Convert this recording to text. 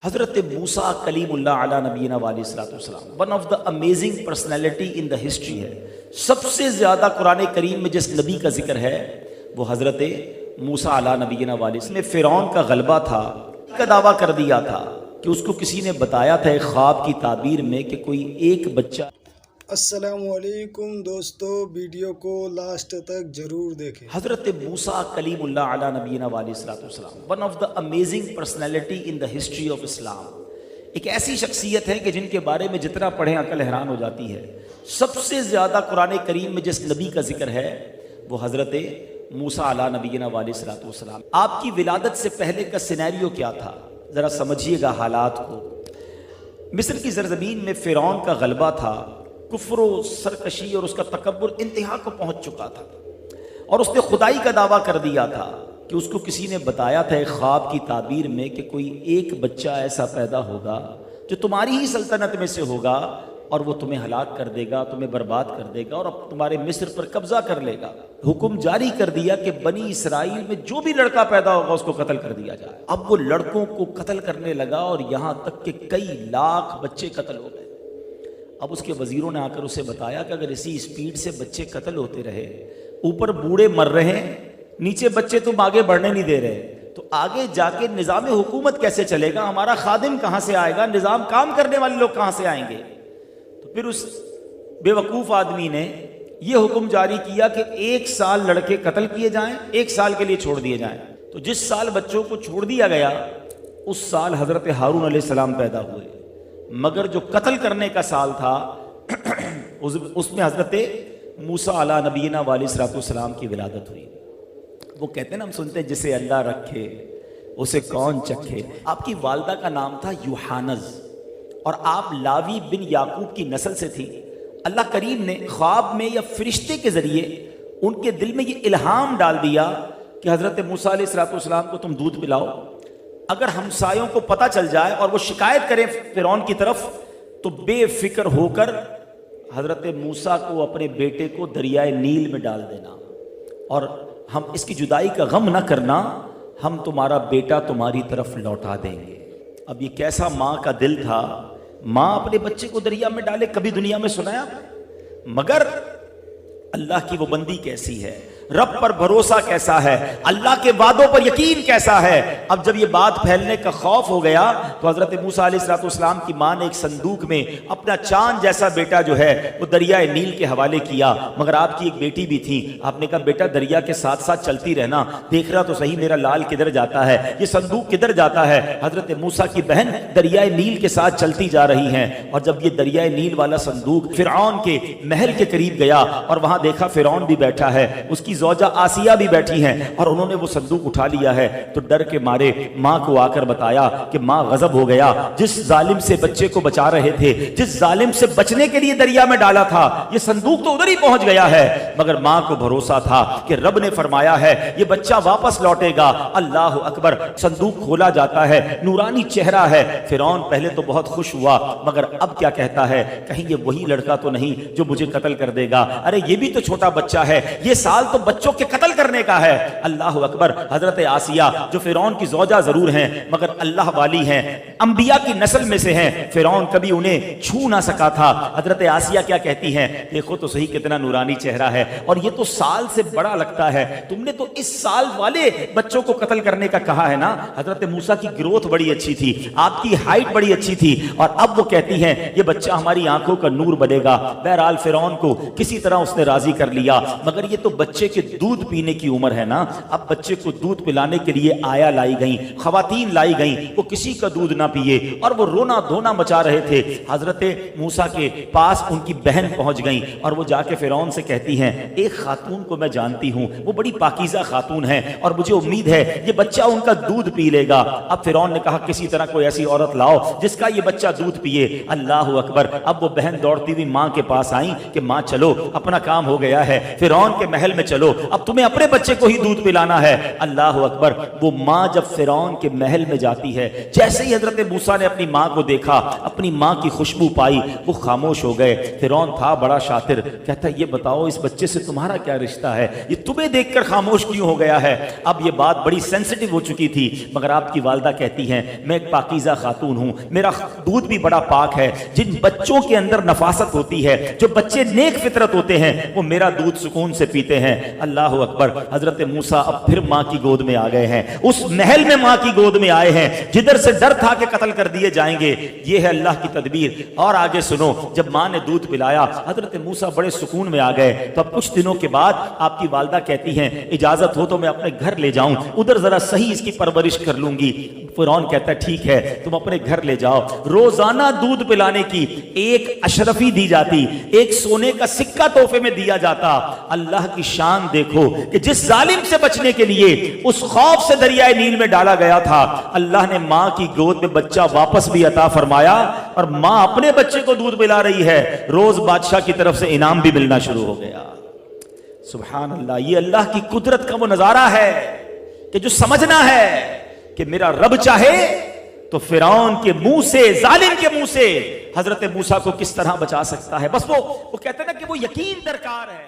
حضرت موسیٰ کلیم اللہ علی نبینا علیہ الصلوۃ والسلام one of the amazing personality in the history ہے۔ سب سے زیادہ قرآن کریم میں جس نبی کا ذکر ہے وہ حضرت موسیٰ علی نبینا علیہ السلام۔ فرعون کا غلبہ تھا، کا دعویٰ کر دیا تھا کہ اس کو کسی نے بتایا تھا ایک خواب کی تعبیر میں کہ کوئی ایک بچہ۔ السلام علیکم دوستو، ویڈیو کو لاسٹ تک ضرور دیکھیں۔ حضرت موسیٰ کلیم اللہ علی نبینا علیہ الصلوۃ والسلام one of the amazing personality in the history of Islam. ایک ایسی شخصیت ہے کہ جن کے بارے میں جتنا پڑھیں عقل حیران ہو جاتی ہے۔ سب سے زیادہ قرآن کریم میں جس نبی کا ذکر ہے وہ حضرت موسیٰ علی نبینا علیہ الصلوۃ والسلام۔ آپ کی ولادت سے پہلے کا سینیریو کیا تھا ذرا سمجھیے گا حالات کو۔ مصر کی سرزمین میں فرعون کا غلبہ تھا، کفر و سرکشی اور اس کا تکبر انتہا کو پہنچ چکا تھا، اور اس نے خدائی کا دعویٰ کر دیا تھا کہ اس کو کسی نے بتایا تھا ایک خواب کی تعبیر میں کہ کوئی ایک بچہ ایسا پیدا ہوگا جو تمہاری ہی سلطنت میں سے ہوگا اور وہ تمہیں ہلاک کر دے گا، تمہیں برباد کر دے گا اور اب تمہارے مصر پر قبضہ کر لے گا۔ حکم جاری کر دیا کہ بنی اسرائیل میں جو بھی لڑکا پیدا ہوگا اس کو قتل کر دیا جائے۔ اب وہ لڑکوں کو قتل کرنے لگا اور یہاں تک کہ کئی لاکھ بچے قتل ہو گئے۔ اب اس کے وزیروں نے آ کر اسے بتایا کہ اگر اسی اسپیڈ سے بچے قتل ہوتے رہے، اوپر بوڑھے مر رہے ہیں، نیچے بچے تم آگے بڑھنے نہیں دے رہے، تو آگے جا کے نظام حکومت کیسے چلے گا؟ ہمارا خادم کہاں سے آئے گا؟ نظام کام کرنے والے لوگ کہاں سے آئیں گے؟ تو پھر اس بے وقوف آدمی نے یہ حکم جاری کیا کہ 1 سال لڑکے قتل کیے جائیں، 1 سال کے لیے چھوڑ دیے جائیں۔ تو جس سال بچوں کو چھوڑ دیا گیا اس سال حضرت ہارون علیہ السلام پیدا ہوئے، مگر جو قتل کرنے کا سال تھا اس میں حضرت موسیٰ علی نبینا علیہ الصلوۃ والسلام کی ولادت ہوئی۔ وہ کہتے ہیں نا، ہم سنتے ہیں جسے اللہ رکھے اسے کون چکھے۔ آپ کی والدہ کا نام تھا یوحانز اور آپ لاوی بن یعقوب کی نسل سے تھی۔ اللہ کریم نے خواب میں یا فرشتے کے ذریعے ان کے دل میں یہ الہام ڈال دیا کہ حضرت موسیٰ علیہ الصلوۃ والسلام کو تم دودھ پلاؤ، اگر ہمسایوں کو پتہ چل جائے اور وہ شکایت کریں فرعون کی طرف تو بے فکر ہو کر حضرت موسیٰ کو اپنے بیٹے کو دریائے نیل میں ڈال دینا، اور ہم اس کی جدائی کا غم نہ کرنا، ہم تمہارا بیٹا تمہاری طرف لوٹا دیں گے۔ اب یہ کیسا ماں کا دل تھا، ماں اپنے بچے کو دریا میں ڈالے، کبھی دنیا میں سنا ہے آپ نے؟ مگر اللہ کی وہ بندی کیسی ہے، رب پر بھروسہ کیسا ہے، اللہ کے وعدوں پر یقین کیسا ہے۔ اب جب یہ بات پھیلنے کا خوف ہو گیا تو حضرت موسیٰ علیہ الصلوۃ والسلام کی ماں نے ایک صندوق میں اپنا چاند جیسا بیٹا جو ہے وہ دریائے نیل کے حوالے کیا۔ مگر آپ کی ایک بیٹی بھی تھی، آپ نے کہا بیٹا دریا کے ساتھ ساتھ چلتی رہنا، دیکھ رہا تو صحیح میرا لال کدھر جاتا ہے، یہ صندوق کدھر جاتا ہے۔ حضرت موسیٰ کی بہن دریائے نیل کے ساتھ چلتی جا رہی ہیں، اور جب یہ دریائے نیل والا صندوق فرعون کے محل کے قریب گیا اور وہاں دیکھا فرعون بھی بیٹھا ہے، اس کی زوجہ آسیہ بھی بیٹھی ہیں، اور انہوں نے وہ صندوق اٹھا لیا ہے، تو ڈر کے مارے ماں کو آ کر بتایا کہ ماں غضب ہو گیا، جس ظالم سے بچے کو بچا رہے تھے، جس ظالم سے بچنے کے لیے دریا میں ڈالا تھا، یہ صندوق تو ادھر ہی پہنچ گیا ہے۔ مگر ماں کو بھروسہ تھا کہ رب نے فرمایا ہے یہ بچہ واپس لوٹے گا۔ اللہ اکبر، صندوق کھولا جاتا ہے، نورانی چہرہ ہے۔ فرعون پہلے تو بہت خوش ہوا، مگر اب کیا کہتا ہے، کہیں یہ وہی لڑکا تو نہیں جو مجھے قتل کر دے گا؟ ارے یہ بھی تو چھوٹا بچہ ہے، یہ سال تو بچوں کے قتل کرنے کا ہے۔ اللہ اکبر، حضرت آسیہ جو فرعون کی زوجہ ضرور ہیں مگر اللہ والی ہیں، انبیاء کی نسل میں سے ہیں، فرعون کبھی انہیں چھو نہ سکا تھا۔ حضرت آسیہ کیا کہتی ہیں، دیکھو تو صحیح کتنا نورانی چہرہ ہے، اور یہ تو سال سے بڑا لگتا ہے، تم نے تو اس سال والے بچوں کو قتل کرنے کا کہا ہے نا۔ حضرت موسیٰ کی گروتھ بڑی اچھی تھی، آپ کی ہائٹ بڑی اچھی تھی، اور اب وہ کہتی ہیں یہ بچہ ہماری آنکھوں کا نور بنے گا۔ بہرحال فرعون کو کسی طرح اس نے راضی کر لیا، مگر یہ تو بچے کے دودھ پینے کی عمر ہے نا۔ اب بچے کو دودھ پلانے کے لیے آیا لائی گئیں، خواتین لائی گئیں، وہ کسی کا دودھ نہ پیے اور وہ رونا دھونا مچا رہے تھے۔ حضرت موسیٰ کے پاس ان کی بہن پہنچ گئیں اور وہ جا کے فرعون سے کہتی ہیں ایک خاتون کو میں جانتی ہوں، وہ بڑی پاکیزہ خاتون ہے اور مجھے امید ہے یہ بچہ ان کا دودھ پی لے گا۔ اب فرعون نے کہا کسی طرح کوئی ایسی عورت لاؤ جس کا یہ بچہ دودھ پیے۔ اللہ اکبر، اب وہ بہن دوڑتی ہوئی ماں کے پاس آئیں کہ ماں چلو اپنا کام ہو گیا ہے، فرعون کے محل میں چلو۔ لو, اب تمہیں اپنے بچے کو ہی دودھ پلانا ہے. اللہ اکبر. وہ ماں جب فرعون کے محل میں جاتی ہے, جیسے ہی حضرت موسیٰ نے اپنی ماں کو دیکھا, اپنی ماں کی خوشبو پائی, وہ خاموش ہو گئے. فرعون تھا بڑا شاطر, کہتا ہے یہ بتاؤ اس بچے سے تمہارا کیا رشتہ ہے, یہ تمہیں دیکھ کر خاموش کیوں ہو گیا ہے. اب یہ بات بڑی سینسٹیو ہو چکی تھی, مگر آپ کی والدہ کہتی ہیں میں ایک پاکیزہ خاتون ہوں, میرا دودھ بھی بڑا پاک ہے. جن بچوں کے اندر نفاست ہوتی ہے, جو بچے نیک فطرت ہوتے ہیں, وہ میرا دودھ سکون سے پیتے ہیں. اللہ اکبر. حضرت موسیٰ اب پھر ماں کی گود میں آ گئے ہیں, اس محل میں ماں کی گود میں آئے ہیں جدھر سے ڈر تھا کہ قتل کر دیے جائیں گے. یہ ہے اللہ کی تدبیر. اور آگے سنو, جب ماں نے دودھ پلایا حضرت موسیٰ بڑے سکون میں آ گئے. تو اب کچھ دنوں کے بعد آپ کی والدہ کہتی ہیں اجازت ہو تو میں اپنے گھر لے جاؤں, ادھر ذرا صحیح اس کی پرورش کر لوں گی. فرعون کہتا ہے ٹھیک ہے تم اپنے گھر لے جاؤ. روزانہ دودھ پلانے کی ایک اشرفی دی جاتی, ایک سونے کا سکہ تحفے میں دیا جاتا. اللہ کی شان دیکھو کہ جس ظالم سے بچنے کے لیے اس خوف سے دریائے نیل میں ڈالا گیا تھا, اللہ نے ماں کی گود میں بچہ واپس بھی عطا فرمایا, اور ماں اپنے بچے کو دودھ پلا رہی ہے. روز بادشاہ کی طرف سے انعام بھی ملنا شروع ہو گیا. سبحان اللہ. یہ اللہ کی قدرت کا وہ نظارہ ہے کہ جو سمجھنا ہے کہ میرا رب چاہے تو فرعون کے منہ سے, ظالم کے منہ سے حضرت موسیٰ کو کس طرح بچا سکتا ہے. بس وہ کہتے ہیں نا کہ وہ یقین درکار ہے.